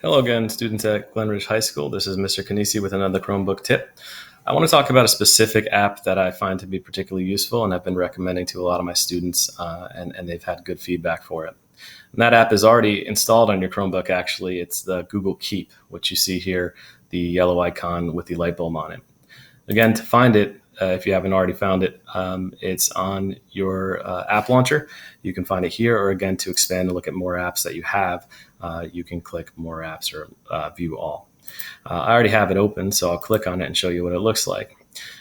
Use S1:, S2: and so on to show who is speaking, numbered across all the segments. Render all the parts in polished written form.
S1: Hello again, students at GRHS High School. This is Mr. Kanisi with another Chromebook tip. I want to talk about a specific app that I find to be particularly useful and I've been recommending to a lot of my students, and they've had good feedback for it. And that app is already installed on your Chromebook, actually. It's the Google Keep, which you see here, the yellow icon with the light bulb on it. Again, to find it, if you haven't already found it, it's on your app launcher. You can find it here, or again, to expand and look at more apps that you have, you can click more apps or view all. I already have it open, so I'll click on it and show you what it looks like.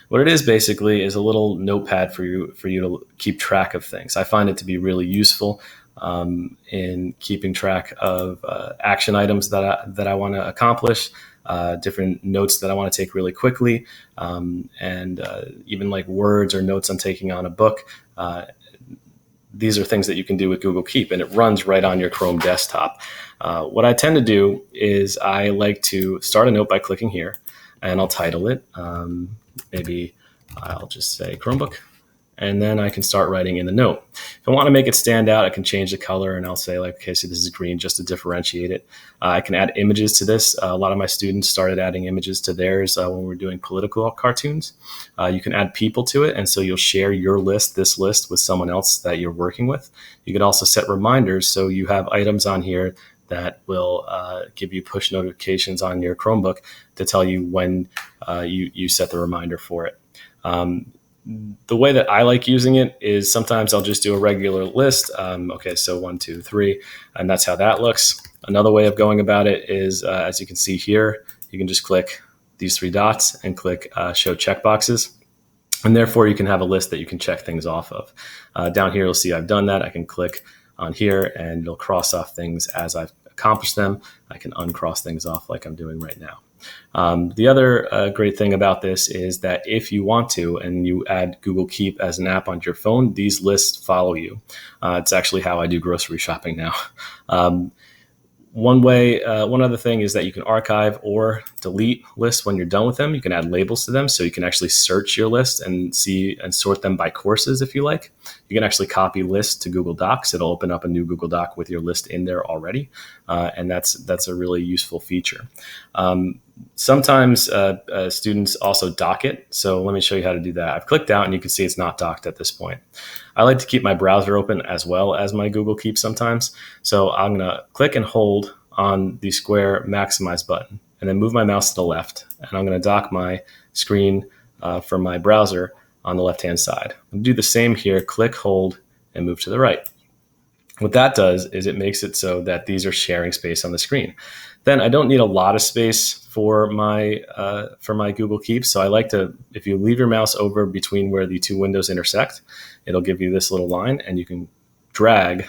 S1: What it is basically is a little notepad for you to keep track of things. I find it to be really useful in keeping track of action items that I want to accomplish, different notes that I want to take really quickly, and even like words or notes I'm taking on a book. These are things that you can do with Google Keep, and it runs right on your Chrome desktop. What I tend to do is I like to start a note by clicking here, and I'll title it. Maybe I'll just say Chromebook, and then I can start writing in the note. If I want to make it stand out, I can change the color, and I'll say, like, okay, so this is green, just to differentiate it. I can add images to this. A lot of my students started adding images to theirs when we're doing political cartoons. You can add people to it, and so you'll share your list, this list, with someone else that you're working with. You can also set reminders, so you have items on here that will give you push notifications on your Chromebook to tell you when you set the reminder for it. The way that I like using it is sometimes I'll just do a regular list. Okay, so 1, 2, 3, and that's how that looks. Another way of going about it is, as you can see here, you can just click these 3 dots and click show checkboxes. And therefore, you can have a list that you can check things off of. Down here, you'll see I've done that. I can click on here and it'll cross off things as I've accomplished them. I can uncross things off like I'm doing right now. The other great thing about this is that if you want to and you add Google Keep as an app on your phone, these lists follow you. It's actually how I do grocery shopping now. One other thing is that you can archive or delete lists when you're done with them. You can add labels to them, so you can actually search your list and see and sort them by courses if you like. You can actually copy lists to Google Docs. It'll open up a new Google Doc with your list in there already, and that's a really useful feature. Sometimes students also dock it, so let me show you how to do that. I've clicked out, and you can see it's not docked at this point. I like to keep my browser open as well as my Google Keep sometimes, so I'm going to click and hold on the square maximize button, and then move my mouse to the left, and I'm going to dock my screen from my browser on the left-hand side. I'll do the same here, click, hold, and move to the right. What that does is it makes it so that these are sharing space on the screen. Then I don't need a lot of space for my Google Keep. So I like to, if you leave your mouse over between where the 2 windows intersect, it'll give you this little line, and you can drag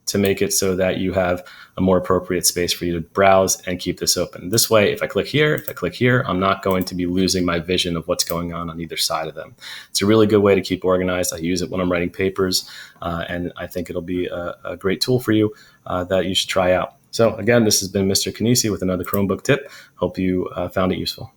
S1: to make it so that you have a more appropriate space for you to browse and keep this open. This way, if I click here, I'm not going to be losing my vision of what's going on either side of them. It's a really good way to keep organized. I use it when I'm writing papers, and I think it'll be a great tool for you that you should try out. So again, this has been Mr. Kanisi with another Chromebook tip. Hope you found it useful.